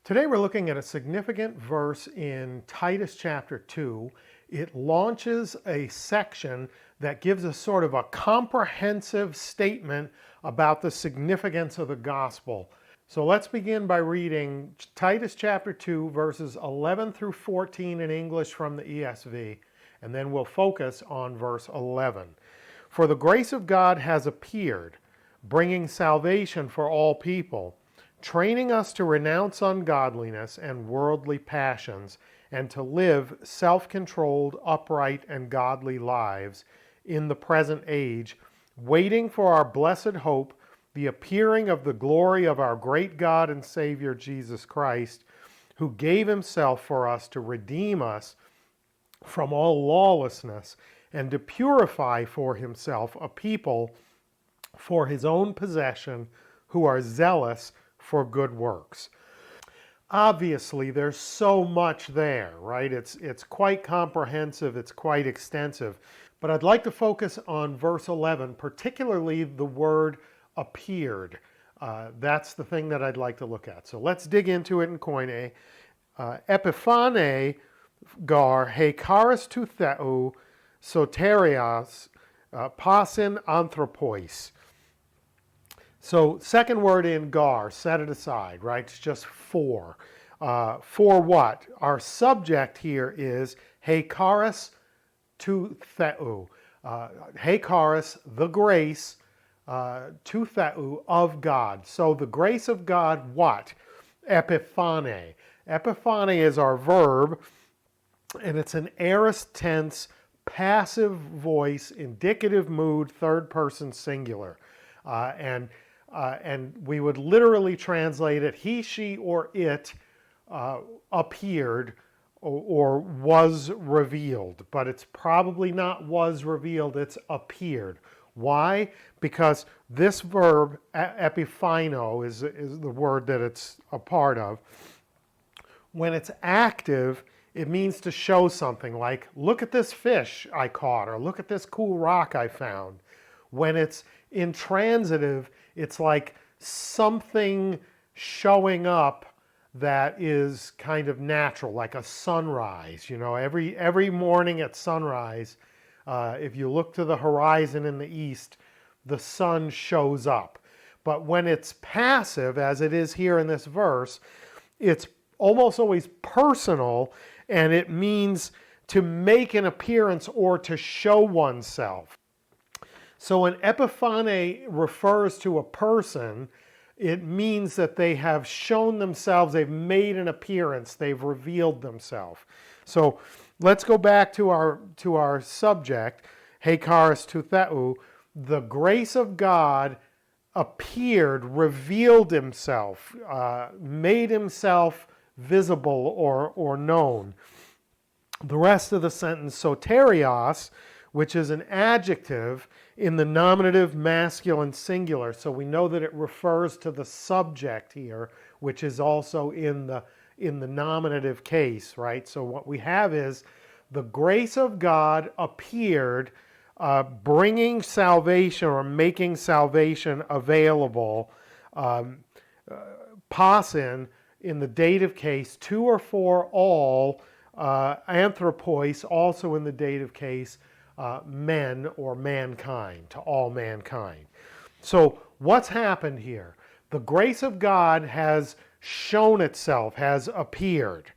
Today we're looking at a significant verse in Titus chapter 2. It launches a section that gives us sort of a comprehensive statement about the significance of the gospel. So let's begin by reading Titus chapter 2 verses 11 through 14 in English from the ESV, and then we'll focus on verse 11. For the grace of God has appeared, bringing salvation for all people, training us to renounce ungodliness and worldly passions, and to live self-controlled, upright, and godly lives in the present age, waiting for our blessed hope, the appearing of the glory of our great God and Savior Jesus Christ, who gave himself for us to redeem us from all lawlessness and to purify for himself a people for his own possession who are zealous for good works. Obviously, there's so much there, right? It's quite comprehensive, it's quite extensive. But I'd like to focus on verse 11, particularly the word appeared. That's the thing that I'd like to look at. So let's dig into it in Koine. Epiphane gar he charis tu theou soterias pasin anthropois. So second word in gar, set it aside, right? It's just for. For what? Our subject here is he charis tu theou. He charis, the grace, tu theou, of God. So the grace of God, what? Epiphane. Epiphane is our verb, and it's an aorist tense, passive voice, indicative mood, third person singular. And we would literally translate it, he, she, or it appeared or was revealed. But it's probably not was revealed, it's appeared. Why? Because this verb, epiphino, is the word that it's a part of. When it's active, it means to show something, like, look at this fish I caught, or look at this cool rock I found. When it's intransitive, it's like something showing up that is kind of natural, like a sunrise. You know, every morning at sunrise, if you look to the horizon in the east, the sun shows up. But when it's passive, as it is here in this verse, it's almost always personal, and it means to make an appearance or to show oneself. So when epiphane refers to a person, it means that they have shown themselves, they've made an appearance, they've revealed themselves. So let's go back to our subject, he charis tu theou. The grace of God appeared, revealed himself, made himself visible or known. The rest of the sentence, soterios, which is an adjective in the nominative masculine singular. So we know that it refers to the subject here, which is also in the nominative case, right? So what we have is the grace of God appeared, bringing salvation or making salvation available, pasin in the dative case, to or for all, anthropois also in the dative case, men or mankind, to all mankind. So what's happened here? The grace of God has shown itself, has appeared.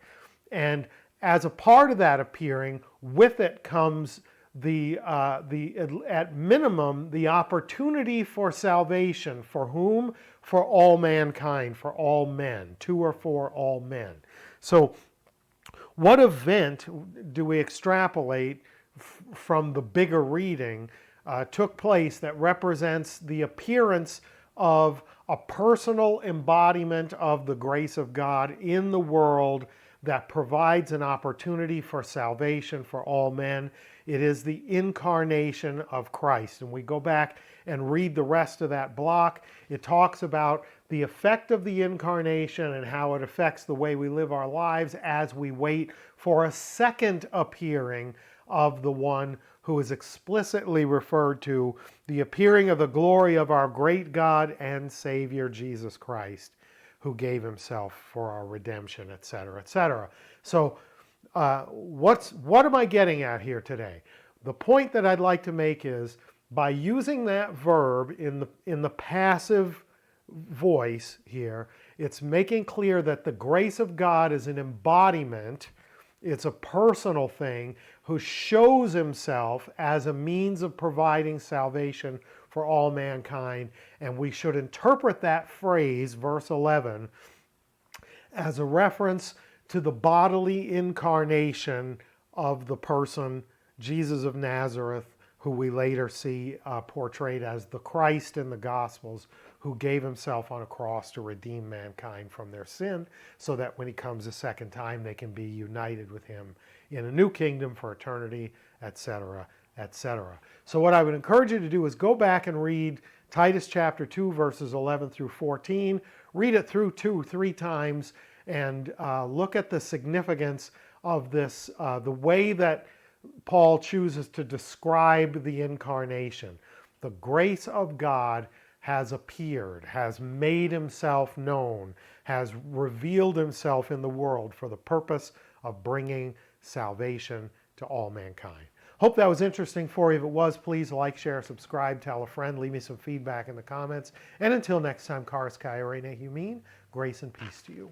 And as a part of that appearing, with it comes at minimum, the opportunity for salvation. For whom? For all mankind, for all men, to or for all men. So what event do we extrapolate from the bigger reading took place that represents the appearance of a personal embodiment of the grace of God in the world that provides an opportunity for salvation for all men? It is the incarnation of Christ. And we go back and read the rest of that block. It talks about the effect of the incarnation and how it affects the way we live our lives as we wait for a second appearing of the one who is explicitly referred to, the appearing of the glory of our great God and Savior Jesus Christ, who gave himself for our redemption, etc., etc. So what am I getting at here today? The point that I'd like to make is by using that verb in the passive voice here, it's making clear that the grace of God is an embodiment. It's a personal thing who shows himself as a means of providing salvation for all mankind. And we should interpret that phrase, verse 11, as a reference to the bodily incarnation of the person, Jesus of Nazareth, who we later see portrayed as the Christ in the Gospels, who gave himself on a cross to redeem mankind from their sin, so that when he comes a second time, they can be united with him in a new kingdom for eternity, etc., etc. So what I would encourage you to do is go back and read Titus chapter 2, verses 11 through 14. Read it through 2-3 times and look at the significance of this, the way that Paul chooses to describe the incarnation. The grace of God has appeared, has made himself known, has revealed himself in the world for the purpose of bringing salvation to all mankind. Hope that was interesting for you. If it was, please like, share, subscribe, tell a friend, leave me some feedback in the comments. And until next time, Charis Kai Rene Humin, grace and peace to you.